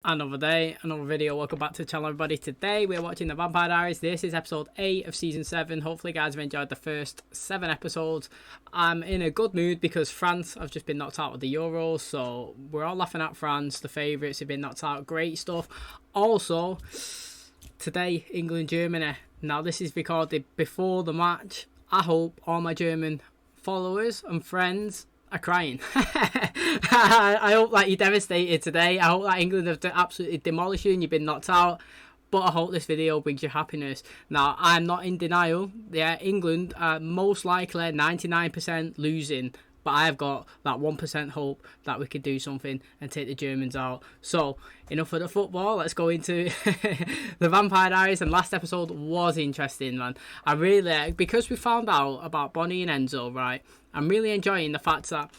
Another day, another video. Welcome back to the channel, everybody. Today we're watching the Vampire Diaries. This is episode 8 of season 7. Hopefully you guys have enjoyed the first 7 episodes. I'm in a good mood because France have just been knocked out of the Euros, so we're all laughing at France. The favourites have been knocked out. Great stuff. Also, today, England-Germany. Now this is recorded before the match. I hope all my German followers and friends are crying. I hope that you're devastated today. I hope that England have absolutely demolished you and you've been knocked out. But I hope this video brings you happiness. Now, I'm not in denial. Yeah, England are most likely 99% losing. But I've got that 1% hope that we could do something and take the Germans out. So, enough of the football. Let's go into the Vampire Diaries. And last episode was interesting, man. I really, because we found out about Bonnie and Enzo, right? I'm really enjoying the fact that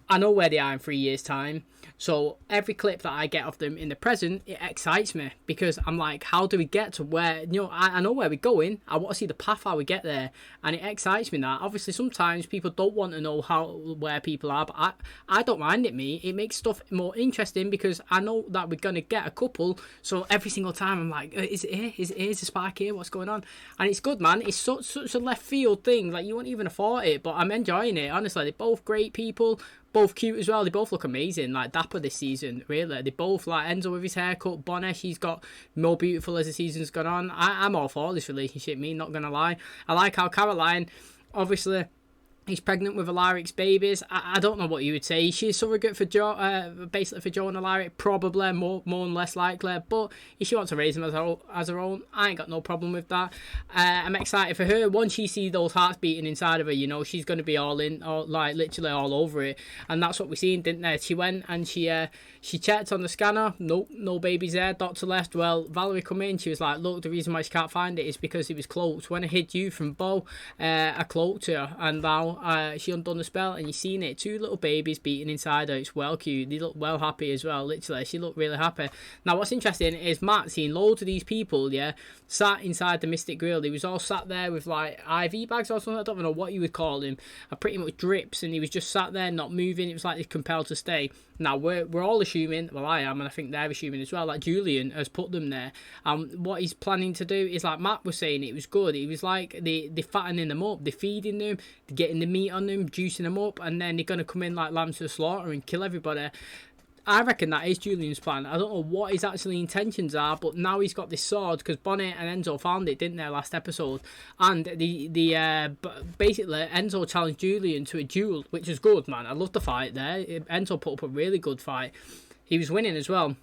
I know where they are in 3 years' time. So every clip that I get of them in the present, it excites me because I'm like, how do we get to where, I know where we're going. I want to see the path how we get there. And it excites me that. Obviously, sometimes people don't want to know where people are, but I don't mind it, me. It makes stuff more interesting because I know that we're going to get a couple. So every single time I'm like, is it here? Is the spark here? What's going on? And it's good, man. It's such a left field thing. Like, you wouldn't even have thought it, but I'm enjoying it. Honestly, they're both great people. Both cute as well. They both look amazing, like dapper this season, really. They both, like Enzo with his haircut, Bonnie, she's got more beautiful as the season's gone on. I'm all for this relationship, me, not gonna lie. I like how Caroline, obviously, he's pregnant with Alaric's babies. I don't know what you would say. She's surrogate for Joe, basically for Joe and Alaric, probably more and less likely. But if she wants to raise them as her own, I ain't got no problem with that. I'm excited for her. Once she sees those hearts beating inside of her, she's going to be all in, like literally all over it. And that's what we seen, didn't they? She went and she checked on the scanner. Nope, no babies there. Doctor left. Well, Valerie come in. She was like, look, the reason why she can't find it is because it was cloaked. When I hid you from Bo, I cloaked her, and now she undone the spell, and you seen it. 2 little babies beating inside her. It's well cute. They look well happy as well. Literally, she looked really happy. Now, what's interesting is Matt seeing loads of these people, sat inside the Mystic Grill. He was all sat there with like IV bags or something. I don't know what you would call him. Pretty much drips, and he was just sat there, not moving. It was like he's compelled to stay. Now, we're all assuming, well, I am, and I think they're assuming as well, that Julian has put them there. What he's planning to do is, like Matt was saying, it was good. It was like they're fattening them up, they're feeding them, they're getting the meat on them, juicing them up, and then they're going to come in like lambs to the slaughter and kill everybody. I reckon that is Julian's plan. I don't know what his actual intentions are, but now he's got this sword because Bonnie and Enzo found it, didn't they, last episode? And basically Enzo challenged Julian to a duel, which was good, man. I loved the fight there. Enzo put up a really good fight. He was winning as well.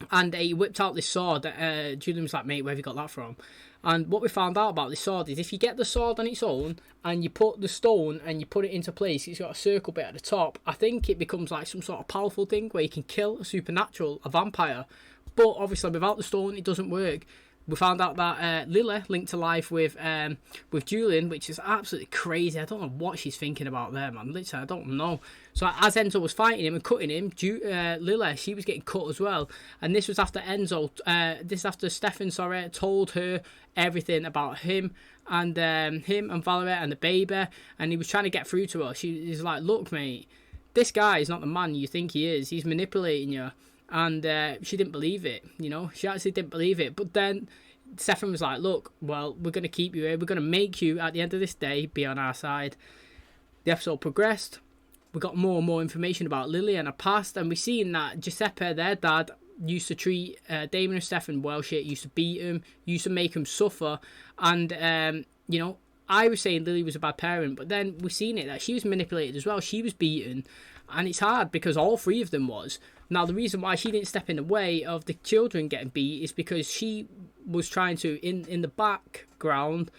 And he whipped out this sword. Julian was like, mate, where have you got that from? And what we found out about this sword is if you get the sword on its own and you put the stone and you put it into place, it's got a circle bit at the top. I think it becomes like some sort of powerful thing where you can kill a vampire. But obviously without the stone, it doesn't work. We found out that Lily linked to life with Julian, which is absolutely crazy. I don't know what she's thinking about there, man. Literally, I don't know. So as Enzo was fighting him and cutting him, Lily, she was getting cut as well. And this was after Stefan, told her everything about him and Valerie and the baby. And he was trying to get through to her. She's like, look, mate, this guy is not the man you think he is. He's manipulating you. And she didn't believe it, She actually didn't believe it. But then Stefan was like, look, well, we're going to keep you here. We're going to make you, at the end of this day, be on our side. The episode progressed. We got more and more information about Lily and her past. And we seen that Giuseppe, their dad, used to treat Damon and Stefan well shit. Used to beat him. Used to make him suffer. And, I was saying Lily was a bad parent. But then we've seen it that she was manipulated as well. She was beaten. And it's hard because all 3 of them was. Now, the reason why she didn't step in the way of the children getting beat is because she was trying to, in the background,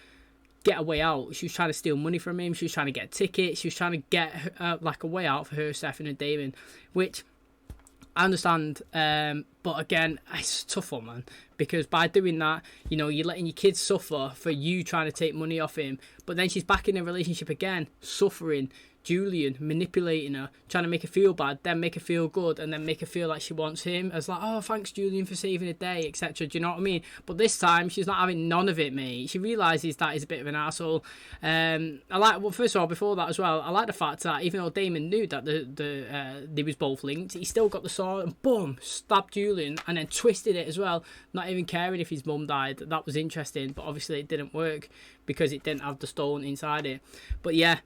get a way out. She was trying to steal money from him. She was trying to get tickets. She was trying to get like a way out for her, Stefan and Damon, which I understand. But again, it's a tough one, man. Because by doing that, you're letting your kids suffer for you trying to take money off him. But then she's back in a relationship again, suffering, Julian manipulating her, trying to make her feel bad, then make her feel good, and then make her feel like she wants him, as like, oh, thanks Julian for saving the day, etc. Do you know what I mean? But this time she's not having none of it, mate. She realises that he's a bit of an asshole. Well, first of all, before that as well, I like the fact that even though Damon knew that they was both linked, he still got the sword and boom, stabbed Julian, and then twisted it as well, not even caring if his mum died. That was interesting, but obviously it didn't work because it didn't have the stone inside it. But yeah,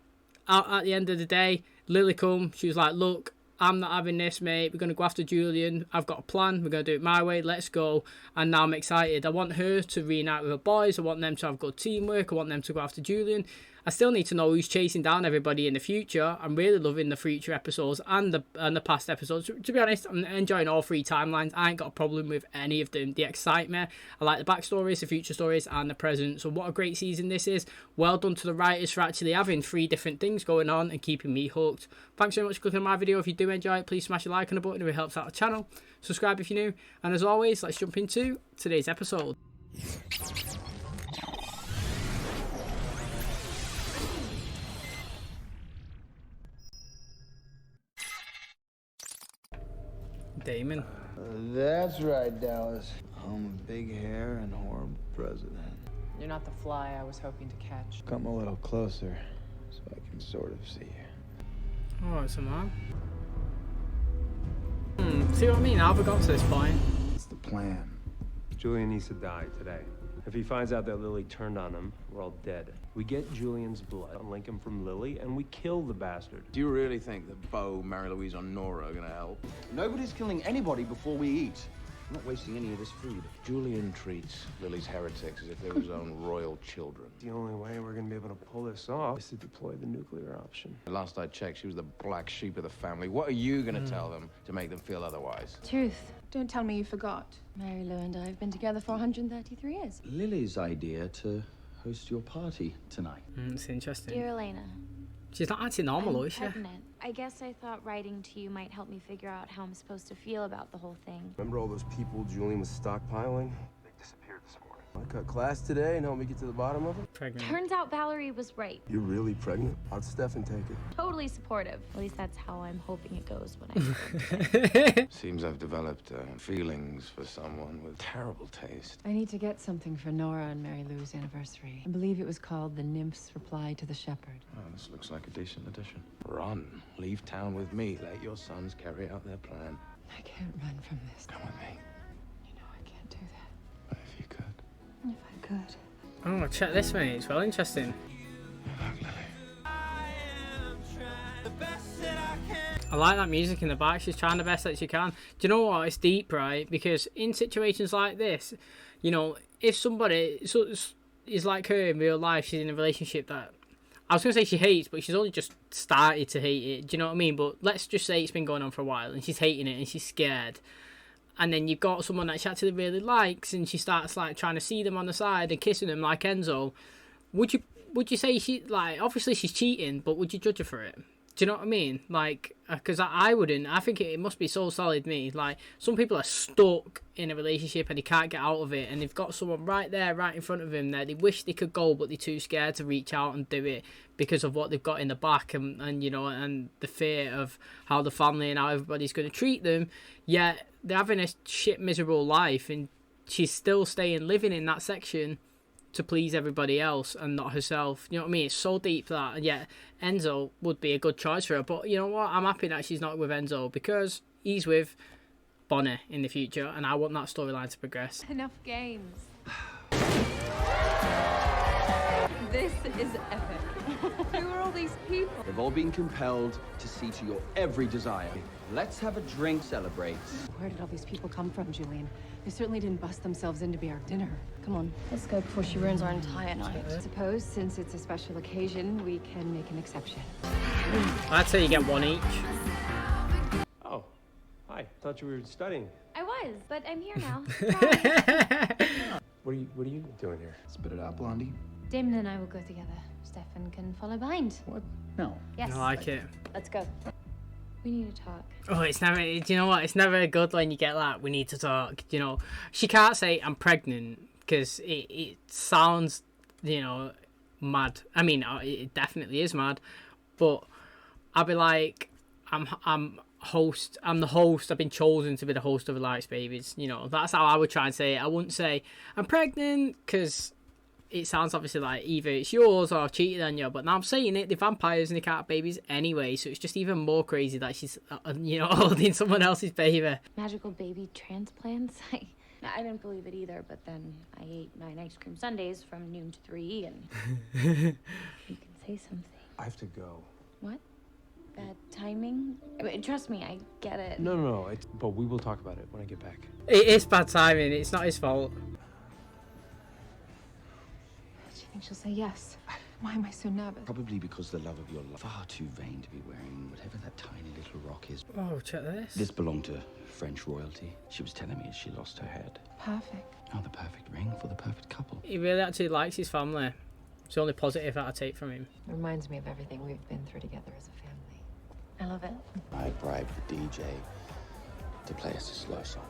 at the end of the day, Lily come, she was like, look, I'm not having this, mate. We're going to go after Julian. I've got a plan. We're going to do it my way. Let's go. And now I'm excited. I want her to reunite with her boys. I want them to have good teamwork. I want them to go after Julian. I still need to know who's chasing down everybody in the future. I'm really loving the future episodes and the past episodes. To be honest, I'm enjoying all three timelines. I ain't got a problem with any of them. The excitement, I like the backstories, the future stories, and the present. So what a great season this is. Well done to the writers for actually having three different things going on and keeping me hooked. Thanks very much for clicking on my video. If you do enjoy it, please smash a like on the button if it helps out the channel. Subscribe if you're new. And as always, let's jump into today's episode. Damon. That's right, Dallas. I'm a big hair and horrible president. You're not the fly I was hoping to catch. Come a little closer so I can sort of see you. Oh, it's a man. See what I mean? How have we got to this point? What's the plan? Julian needs to die today. If he finds out that Lily turned on him, we're all dead. We get Julian's blood, unlink him from Lily, and we kill the bastard. Do you really think that Bo, Mary Louise, or Nora are gonna help? Nobody's killing anybody before we eat. I'm not wasting any of this food. Julian treats Lily's heretics as if they were his own royal children. The only way we're gonna be able to pull this off is to deploy the nuclear option. Last I checked, she was the black sheep of the family. What are you gonna tell them to make them feel otherwise? Truth. Don't tell me you forgot. Mary Lou and I have been together for 133 years. Lily's idea to host your party tonight. It's interesting. Dear Elena, She's not acting normal, I'm is she? pregnant. I guess I thought writing to you might help me figure out how I'm supposed to feel about the whole thing. Remember all those people Julian was stockpiling? They disappeared this morning. I cut class today and help me get to the bottom of it. Pregnant. Turns out Valerie was right. You're really pregnant? How'd Stefan take it? Totally supportive. At least that's how I'm hoping it goes when I Seems I've developed feelings for someone with terrible taste. I need to get something for Nora and Mary Lou's anniversary. I believe it was called The Nymph's Reply to the Shepherd. Oh, this looks like a decent addition. Run. Leave town with me. Let your sons carry out their plan. I can't run from this. Come with me. You know I can't do that. But if you could. If I could. Oh, check this one. It's well interesting. Look, Lily. I like that music in the back. She's trying the best that she can. Do you know what? It's deep, right? Because in situations like this, you know, if somebody is like her in real life, she's in a relationship that I was going to say she hates, but she's only just started to hate it. Do you know what I mean? But let's just say it's been going on for a while and she's hating it and she's scared. And then you've got someone that she actually really likes and she starts like trying to see them on the side and kissing them like Enzo. Would you say she, like, obviously she's cheating, but would you judge her for it? Do you know what I mean? Like, because I wouldn't. I think it must be so solid, me. Like, some people are stuck in a relationship and they can't get out of it, and they've got someone right there, right in front of them that they wish they could go, but they're too scared to reach out and do it because of what they've got in the back and you know, and the fear of how the family and how everybody's going to treat them. Yet they're having a shit, miserable life, and she's still living in that section to please everybody else and not herself. You know what I mean? It's so deep that, and yet Enzo would be a good choice for her. But you know what? I'm happy that she's not with Enzo because he's with Bonnie in the future, and I want that storyline to progress. Enough games. This is epic. Who are all these people? They've all been compelled to see to your every desire. Let's have a drink, celebrate. Where did all these people come from, Julian? They certainly didn't bust themselves in to be our dinner. Come on, let's go before she ruins our entire night. I suppose, since it's a special occasion, we can make an exception. I'd say you get one each. Oh, hi. Thought you were studying. I was, but I'm here now. What are you doing here? Spit it out, Blondie. Damon and I will go together. Stefan can follow behind. What? No. Yes. I like it. Let's go. We need to talk. Oh, it's never, do you know what? It's never good when you get that, we need to talk. You know, she can't say I'm pregnant because it sounds, you know, mad. I mean, it definitely is mad. But I'd be like, I'm the host. I've been chosen to be the host of Who Likes Babies. You know, that's how I would try and say it. I wouldn't say I'm pregnant, because it sounds obviously like either it's yours or I've cheated on you. But now I'm saying it, the vampires and they can't have babies anyway, so it's just even more crazy that she's, holding someone else's baby. Magical baby transplants? I didn't believe it either, but then I ate 9 ice cream sundaes from noon to 3, and you can say something. I have to go. What? Bad timing? I mean, trust me, I get it. No. But we will talk about it when I get back. It is bad timing. It's not his fault. Do you think she'll say yes? Why am I so nervous? Probably because the love of your life. Far too vain to be wearing whatever that tiny little rock is. Oh, check this. This belonged to French royalty. She was telling me as she lost her head. Perfect. Oh, the perfect ring for the perfect couple. He really actually likes his family. It's the only positive that I take from him. It reminds me of everything we've been through together as a family. I love it. I bribed the DJ to play us a slow song.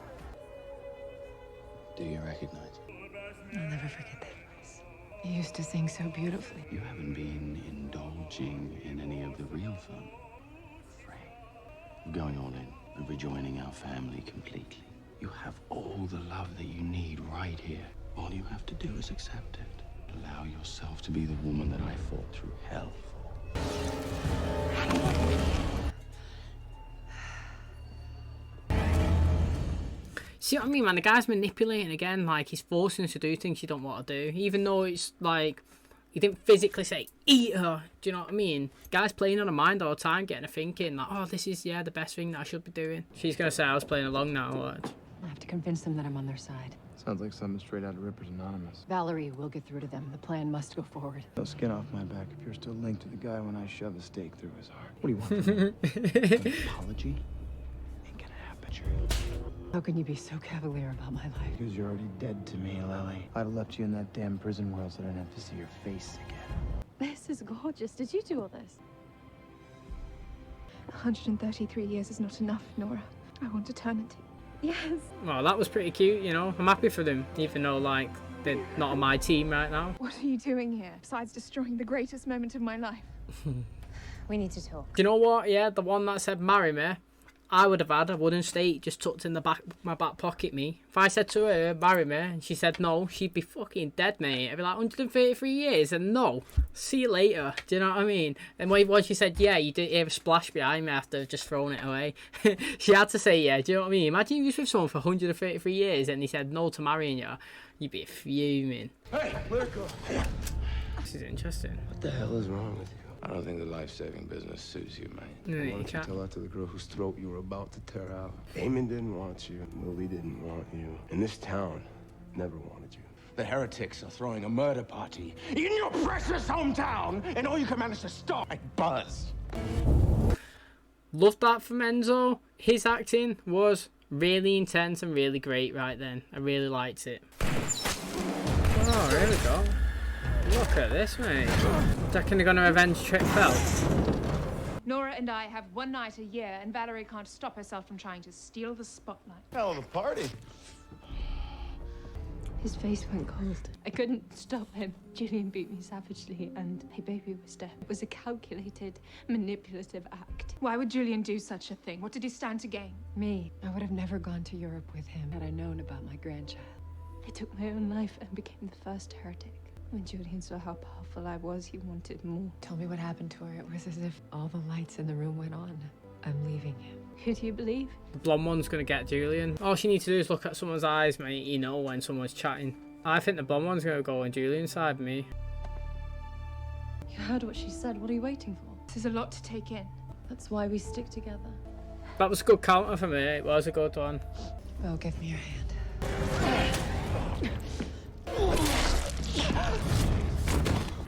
Do you recognize it? I'll never forget that voice. You used to sing so beautifully. You haven't been indulging in any of the real fun. We're going all in and rejoining our family completely. You have all the love that you need right here. All you have to do is accept it. Allow yourself to be the woman that I fought through hell for. See what I mean, man? The guy's manipulating again. Like, he's forcing us to do things you don't want to do. Even though it's like, he didn't physically say, eat her. Do you know what I mean? The guy's playing on her mind all the time, getting her thinking, like, oh, this is, the best thing that I should be doing. She's going to say I was playing along now. Watch. I have to convince them that I'm on their side. Sounds like something straight out of Ripper's Anonymous. Valerie will get through to them. The plan must go forward. No skin off my back if you're still linked to the guy when I shove a stake through his heart. What do you want from me? An apology? Ain't gonna happen. How can you be so cavalier about my life? Because you're already dead to me, Lily. I'd have left you in that damn prison world so I didn't have to see your face again. This is gorgeous. Did you do all this? 133 years is not enough, Nora. I want eternity. Yes. Well, that was pretty cute, you know. I'm happy for them, even though, like, they're not on my team right now. What are you doing here, besides destroying the greatest moment of my life? We need to talk. Do you know what? Yeah, the one that said marry me, I would have had a wooden stake just tucked in my back pocket, me. If I said to her, marry me, and she said no, she'd be fucking dead, mate. I'd be like, 133 years, and no. See you later. Do you know what I mean? And when she said, yeah, you did hear a splash behind me after just throwing it away. She had to say yeah, do you know what I mean? Imagine you was with someone for 133 years, and he said no to marrying you. You'd be fuming. Hey, let her go. This is interesting. What the hell is wrong with you? I don't think the life-saving business suits you, man. No, Why you don't you can't. tell that to the girl whose throat you were about to tear out? Damon didn't want you. Lily didn't want you. And this town never wanted you. The heretics are throwing a murder party in your precious hometown, and all you can manage to stop like Buzz. Loved that from Enzo. His acting was really intense and really great right then. I really liked it. Oh, here we go. Look at this, mate. Do you reckon they're going to avenge Trick Bell? Nora and I have one night a year, and Valerie can't stop herself from trying to steal the spotlight. Hell of a party. His face went cold. I couldn't stop him. Julian beat me savagely, and my baby was dead. It was a calculated, manipulative act. Why would Julian do such a thing? What did he stand to gain? Me. I would have never gone to Europe with him had I known about my grandchild. I took my own life and became the first heretic. When Julian saw how powerful I was, he wanted more. Told me what happened to her. It was as if all the lights in the room went on. I'm leaving him. Who do you believe? The blonde one's going to get Julian. All she needs to do is look at someone's eyes, mate. You know when someone's chatting. I think the blonde one's going to go on Julian's side, me. You heard what she said. What are you waiting for? This is a lot to take in. That's why we stick together. That was a good counter for me. It was a good one. Oh, give me your hand.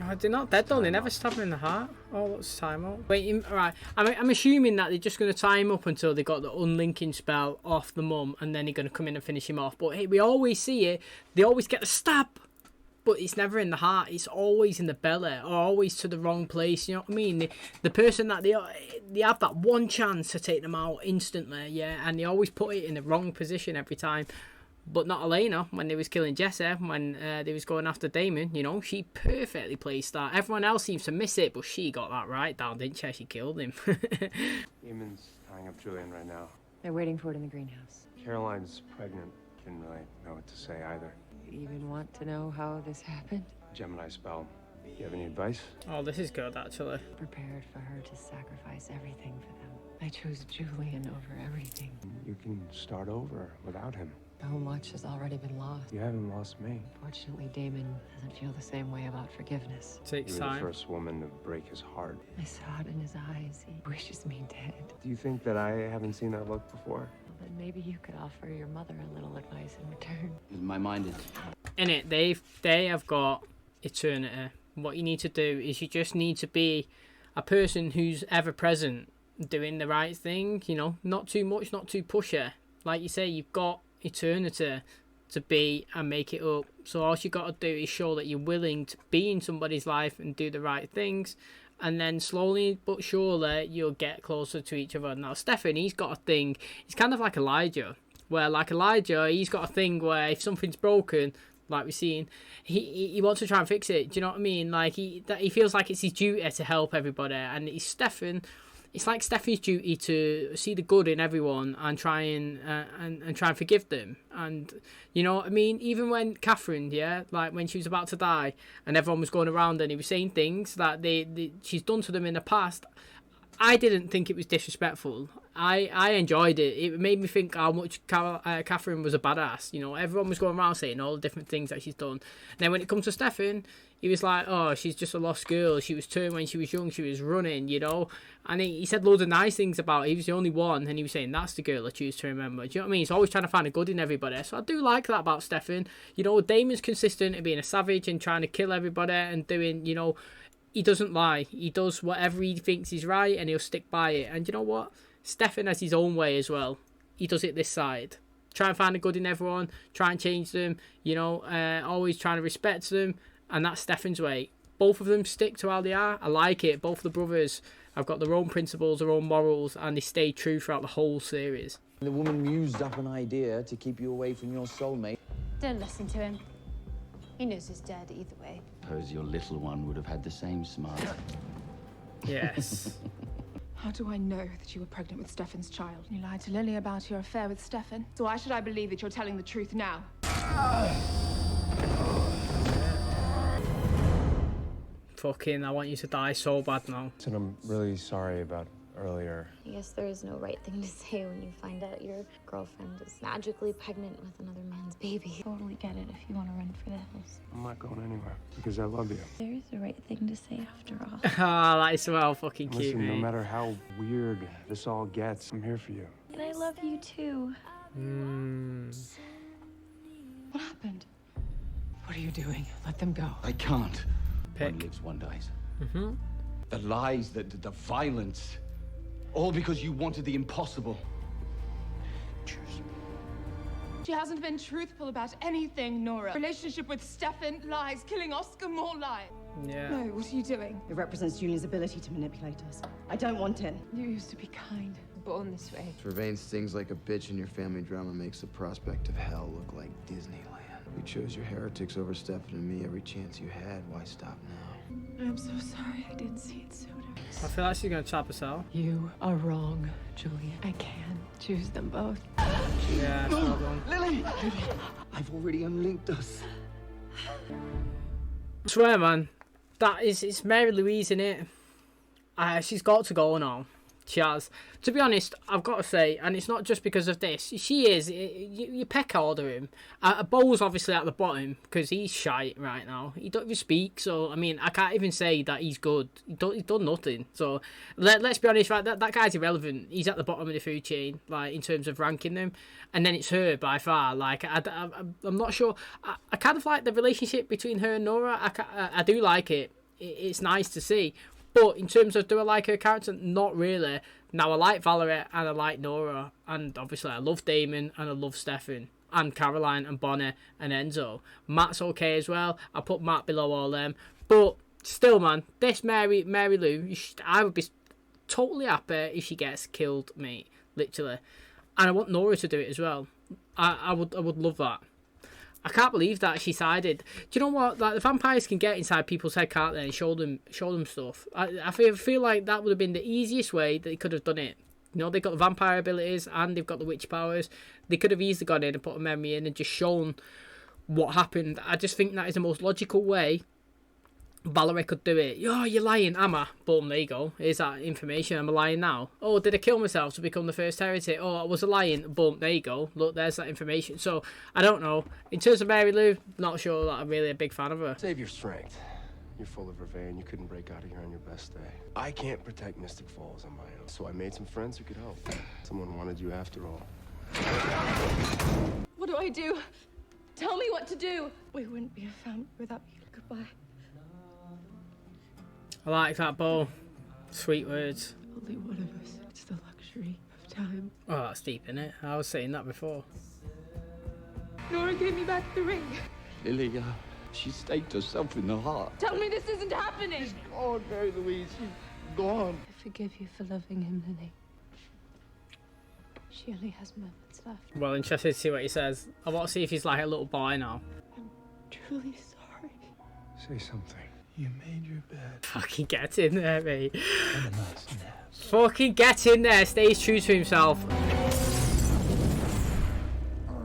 Oh, they're not dead though. They never stab him in the heart. Oh, what's the time out? Wait, right. I'm assuming that they're just going to tie him up until they got the unlinking spell off the mum, and then they're going to come in and finish him off. But hey, we always see it. They always get the stab, but it's never in the heart. It's always in the belly, or always to the wrong place. You know what I mean? The person that they have that one chance to take them out instantly, yeah, and they always put it in the wrong position every time. But not Elena when they was killing Jesse, when they was going after Damon. You know, she perfectly placed that. Everyone else seems to miss it, but she got that right down, didn't she? She killed him. Eamon's tying up Julian right now. They're waiting for it in the greenhouse. Caroline's pregnant. Didn't really know what to say either. You even want to know how this happened? Gemini spell. Do you have any advice? Oh, this is good, actually. Prepared for her to sacrifice everything for them. I chose Julian over everything. You can start over without him. So much has already been lost. You haven't lost me. Fortunately, Damon doesn't feel the same way about forgiveness. Takes You were the time. first woman to break his heart. I saw it in his eyes. He wishes me dead. Do you think that I haven't seen that look before? Well, then maybe you could offer your mother a little advice in return. My mind is... In it, they have got eternity. What you need to do is you just need to be a person who's ever present, doing the right thing, you know, not too much, not too pushy. Like you say, you've got eternity to be and make it up. So all you got to do is show that you're willing to be in somebody's life and do the right things, and then slowly but surely you'll get closer to each other. Now Stefan, he's got a thing, he's kind of like Elijah, where like Elijah, he's got a thing where if something's broken, like we've seen, he wants to try and fix it. Do you know what I mean? Like he feels like it's his duty to help everybody, and he's Stefan. It's like Stefan's duty to see the good in everyone and try and try and forgive them. And you know what I mean? Even when Catherine, yeah, like when she was about to die and everyone was going around and he was saying things that she's done to them in the past, I didn't think it was disrespectful. I enjoyed it. It made me think how much Catherine was a badass. You know, everyone was going around saying all the different things that she's done. And then when it comes to Stefan, he was like, oh, she's just a lost girl. She was turned when she was young. She was running, you know. And he said loads of nice things about her. He was the only one. And he was saying, that's the girl I choose to remember. Do you know what I mean? He's always trying to find a good in everybody. So I do like that about Stefan. You know, Damon's consistent in being a savage and trying to kill everybody and doing, you know, he doesn't lie. He does whatever he thinks is right and he'll stick by it. And you know what? Stefan has his own way as well. He does it this side. Try and find a good in everyone. Try and change them. You know, always trying to respect them. And that's Stefan's way. Both of them stick to how they are. I like it. Both the brothers have got their own principles, their own morals, and they stay true throughout the whole series. The woman mused up an idea to keep you away from your soulmate. Don't listen to him. He knows he's dead either way. Suppose your little one would have had the same smile. Yes. How do I know that you were pregnant with Stefan's child? You lied to Lily about your affair with Stefan. So why should I believe that you're telling the truth now? Fucking, I want you to die so bad now. And I'm really sorry about earlier. I guess there is no right thing to say when you find out your girlfriend is magically pregnant with another man's baby. Totally get it if you want to run for the hills. I'm not going anywhere because I love you. There is a right thing to say after all. Ah, that is well fucking cute, Listen, no mate. matter how weird this all gets, I'm here for you. And I love you too. What happened? What are you doing? Let them go. I can't. One Pick. lives, one dies. Mm-hmm. The lies, the violence, all because you wanted the impossible. Choose. She hasn't been truthful about anything, Nora. Relationship with Stefan, lies. Killing Oscar, more lies. Yeah. No, what are you doing? It represents Julian's ability to manipulate us. I don't want it. You used to be kind. Born this way. Vervain stings like a bitch, and your family drama makes the prospect of hell look like Disneyland. You chose your heretics over Stefan and me every chance you had. Why stop now? I'm so sorry I didn't see it sooner. I feel like she's gonna trap herself. You are wrong, Julian. I can choose them both. Yeah, it's not wrong. Lily! I've already unlinked us. I swear, man, it's Mary Louise in it. She's got to go now. She has. To be honest, I've got to say, and it's not just because of this, she is. You peck order him. Bo's obviously at the bottom because he's shite right now. He don't even speak, so I mean, I can't even say that he's good. He's done nothing. So let's be honest, right? That guy's irrelevant. He's at the bottom of the food chain, like in terms of ranking them. And then it's her by far. Like I'm not sure. I kind of like the relationship between her and Nora. I do like it. It's nice to see. But in terms of do I like her character? Not really. Now I like Valerie and I like Nora. And obviously I love Damon and I love Stefan. And Caroline and Bonnie and Enzo. Matt's okay as well. I put Matt below all them. But still, man, this Mary Lou, I would be totally happy if she gets killed, mate. Literally. And I want Nora to do it as well. I would love that. I can't believe that she sided. Do you know what? Like, the vampires can get inside people's head, can't they, and show them stuff. I feel like that would have been the easiest way that they could have done it. You know, they've got the vampire abilities and they've got the witch powers. They could have easily gone in and put a memory in and just shown what happened. I just think that is the most logical way Valerie could do it. Oh, you're lying, am I? Boom, there you go. Here's that information. I'm a lying now. Oh, did I kill myself to become the first heretic? Oh, I was a lying. Boom, there you go. Look, there's that information. So, I don't know. In terms of Mary Lou, not sure that I'm really a big fan of her. Save your strength. You're full of reverie and you couldn't break out of here on your best day. I can't protect Mystic Falls on my own, so I made some friends who could help. Someone wanted you after all. What do I do? Tell me what to do. We wouldn't be a family without you. Goodbye. I like that, Bo. Sweet words. Only one of us. It's the luxury of time. Oh, that's deep, innit? I was saying that before. Nora gave me back the ring. Lily, she staked herself in the heart. Tell me this isn't happening. Oh, Mary Louise, she's gone. I forgive you for loving him, Lily. She only has moments left. Well, interested to see what he says. I want to see if he's like a little boy now. I'm truly sorry. Say something. You made your bed. Fucking get in there, mate. Fucking get in there. Stays true to himself.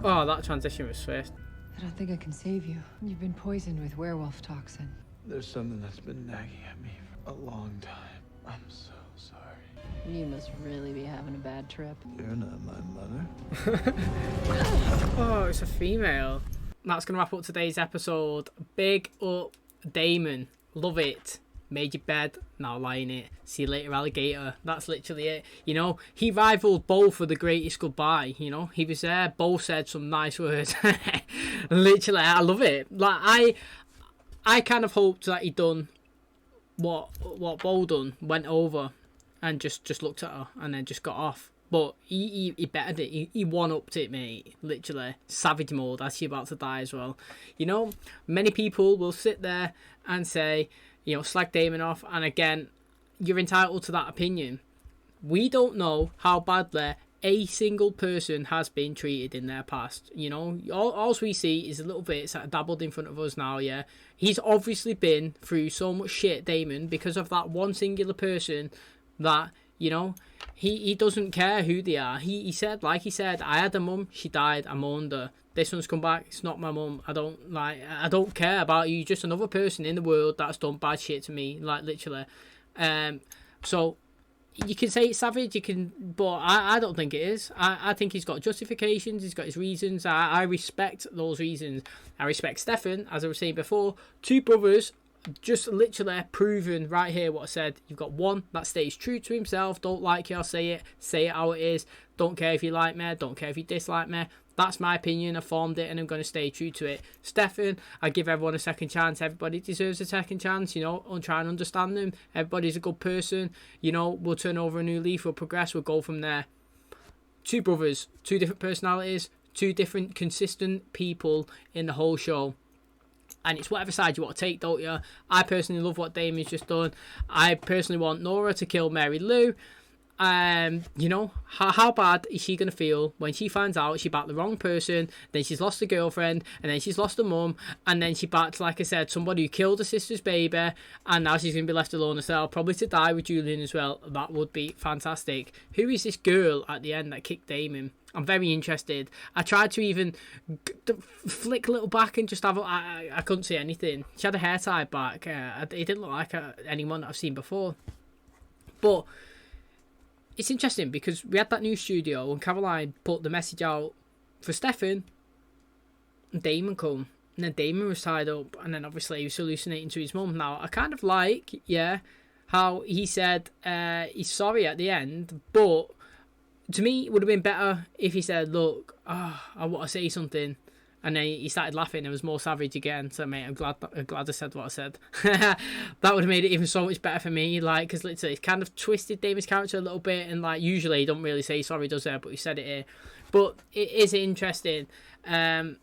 Oh, that transition was swift. I don't think I can save you. You've been poisoned with werewolf toxin. There's something that's been nagging at me for a long time. I'm so sorry. You must really be having a bad trip. You're not my mother. Oh, it's a female. That's going to wrap up today's episode. Big up Damon. Love it. Made your bed, now lie in it. See you later, alligator. That's literally it. You know, he rivaled Bo for the greatest goodbye. You know, he was there. Bo said some nice words. Literally, I love it. Like, I kind of hoped that he'd done what Bo done. Went over and just looked at her and then just got off. But he bettered it. He one-upped it, mate. Literally. Savage mode as she's about to die as well. You know, many people will sit there and say, you know, slag Damon off. And again, you're entitled to that opinion. We don't know how badly a single person has been treated in their past. You know, all we see is a little bit that dabbled in front of us now, yeah. He's obviously been through so much shit, Damon, because of that one singular person that, you know, he doesn't care who they are. He said, I had a mum, she died, I mourned her. This one's come back, it's not my mum. I don't care about you, just another person in the world that's done bad shit to me, like literally. So you can say it's savage, but I don't think it is. I think he's got justifications, he's got his reasons. I respect those reasons. I respect Stefan, as I was saying before. Two brothers, just literally proven right here what I said. You've got one that stays true to himself. Don't like you, I'll say it how it is. Don't care if you like me, don't care if you dislike me. That's my opinion. I formed it and I'm going to stay true to it. Stefan, I give everyone a second chance. Everybody deserves a second chance, you know. I'll try and understand them. Everybody's a good person. You know, we'll turn over a new leaf. We'll progress. We'll go from there. Two brothers, two different personalities, two different consistent people in the whole show. And it's whatever side you want to take, don't you? I personally love what Damien's just done. I personally want Nora to kill Mary Lou. You know, how bad is she going to feel when she finds out she backed the wrong person, then she's lost a girlfriend, and then she's lost a mum, and then she backed, like I said, somebody who killed her sister's baby, and now she's going to be left alone herself, probably to die with Julian as well. That would be fantastic. Who is this girl at the end that kicked Damien? I'm very interested. I tried to even flick a little back and just have I couldn't see anything. She had a hair tied back. It didn't look like anyone that I've seen before. But it's interesting because we had that new studio and Caroline put the message out for Stefan and Damon come. And then Damon was tied up and then obviously he was hallucinating to his mum. Now, I kind of like, how he said he's sorry at the end, but to me, it would have been better if he said, look, I want to say something. And then he started laughing and was more savage again. So, mate, I'm glad I said what I said. That would have made it even so much better for me. Like, because literally, it's kind of twisted David's character a little bit. And, like, usually he don't really say sorry, does he? But he said it here. But it is interesting. Matt,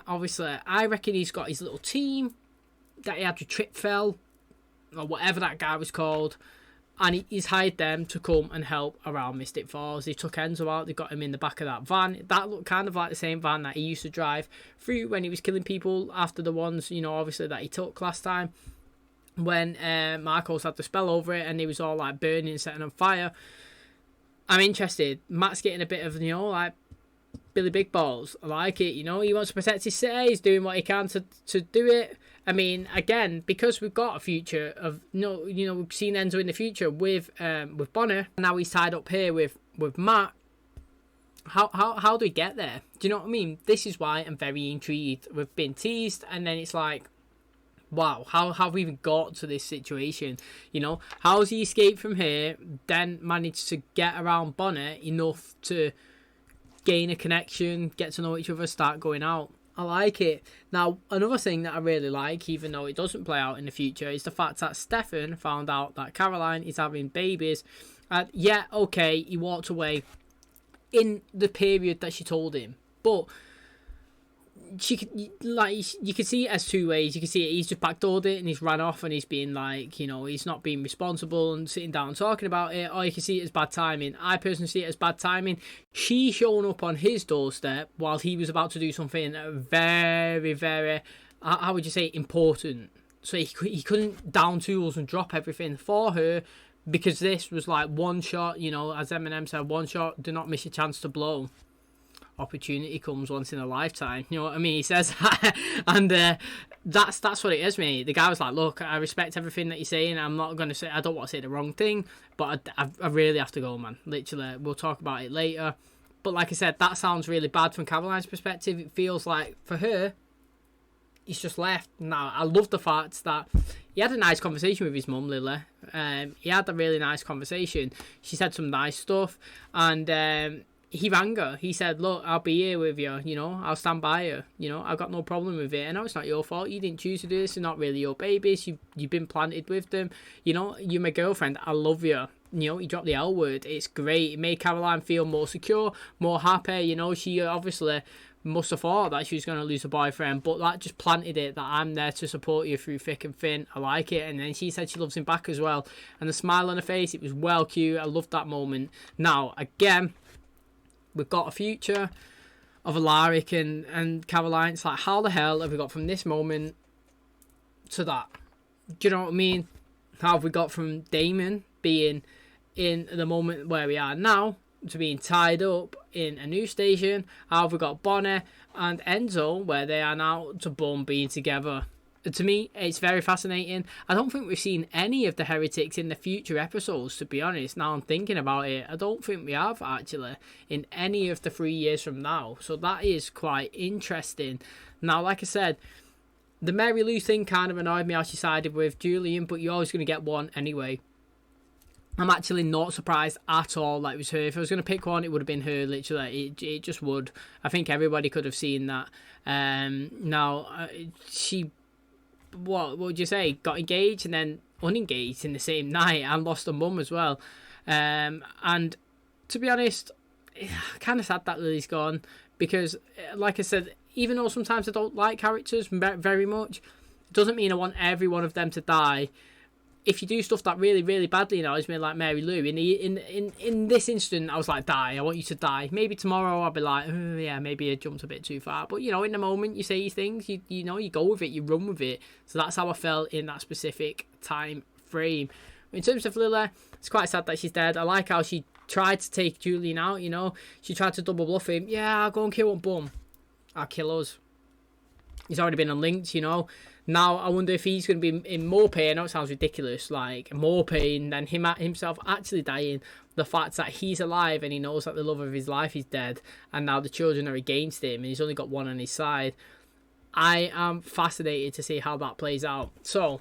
obviously, I reckon he's got his little team that he had to trip fell. Or whatever that guy was called. And he's hired them to come and help around Mystic Falls. They took Enzo out. They got him in the back of that van. That looked kind of like the same van that he used to drive through when he was killing people after the ones, you know, obviously that he took last time. When Marcos had the spell over it and he was all like burning and setting on fire. I'm interested. Matt's getting a bit of, you know, like Billy Big Balls. I like it, you know. He wants to protect his city. He's doing what he can to do it. I mean, again, because we've got a future of, we've seen Enzo in the future with Bonner. Now he's tied up here with Matt. How do we get there? Do you know what I mean? This is why I'm very intrigued. We've been teased, and then it's like, wow, how have we even got to this situation? You know, how's he escaped from here, then managed to get around Bonner enough to gain a connection, get to know each other, start going out? I like it. Now, another thing that I really like, even though it doesn't play out in the future, is the fact that Stefan found out that Caroline is having babies. And yeah, okay, he walked away in the period that she told him, but she could, like, you can see it as two ways. You can see it, he's just backdoored it and he's ran off and he's being like, you know, he's not being responsible and sitting down and talking about it, or you can see it as bad timing. I personally see it as bad timing. She showing up on his doorstep while he was about to do something very, very, how would you say, important. So he couldn't down tools and drop everything for her, because this was like one shot, you know, as Eminem said, one shot, do not miss your chance to blow. Opportunity comes once in a lifetime, you know what I mean? He says and that's what it is, mate. The guy was like, look, I respect everything that you're saying. I'm not going to say, I don't want to say the wrong thing, but I really have to go, man. Literally, we'll talk about it later. But like I said, that sounds really bad from Caroline's perspective. It feels like for her, he's just left. Now, I love the fact that he had a nice conversation with his mum, Lily. He had a really nice conversation. She said some nice stuff, and he rang her. He said, look, I'll be here with you, you know, I'll stand by you, you know, I've got no problem with it. I know it's not your fault, you didn't choose to do this, they're not really your babies, you've been planted with them, you know, you're my girlfriend, I love you. You know, he dropped the L word. It's great. It made Caroline feel more secure, more happy. You know, she obviously must have thought that she was going to lose a boyfriend, but that just planted it, that I'm there to support you through thick and thin. I like it. And then she said she loves him back as well, and the smile on her face, it was well cute. I loved that moment. Now, again, we've got a future of Alaric and Caroline. It's like, how the hell have we got from this moment to that? Do you know what I mean? How have we got from Damon being in the moment where we are now to being tied up in a new station? How have we got Bonner and Enzo where they are now to boom being together? To me, it's very fascinating. I don't think we've seen any of the heretics in the future episodes, to be honest. Now I'm thinking about it, I don't think we have actually in any of the 3 years from now. So that is quite interesting. Now, like I said, the Mary Lou thing kind of annoyed me how she sided with Julian, but you're always going to get one anyway. I'm actually not surprised at all that it was her. If I was going to pick one, it would have been her, literally. It just would. I think everybody could have seen that. She, what would you say, got engaged and then unengaged in the same night and lost her mum as well. And to be honest, kind of sad that Lily's gone, because, like I said, even though sometimes I don't like characters very much, it doesn't mean I want every one of them to die. If you do stuff that really, really badly annoys me, like Mary Lou, in this instant, I was like, die, I want you to die. Maybe tomorrow I'll be like, oh, yeah, maybe I jumped a bit too far. But, you know, in the moment, you say things, you know, you go with it, you run with it. So that's how I felt in that specific time frame. In terms of Lily, it's quite sad that she's dead. I like how she tried to take Julian out, you know. She tried to double bluff him. Yeah, I'll go and kill one, boom. I'll kill us. He's already been unlinked, you know. Now, I wonder if he's going to be in more pain. I know it sounds ridiculous, like, more pain than himself actually dying. The fact that he's alive and he knows that the love of his life is dead, and now the children are against him, and he's only got one on his side. I am fascinated to see how that plays out. So,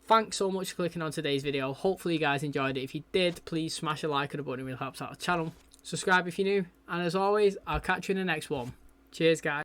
thanks so much for clicking on today's video. Hopefully you guys enjoyed it. If you did, please smash a like on the button. It really helps out the channel. Subscribe if you're new. And as always, I'll catch you in the next one. Cheers, guys.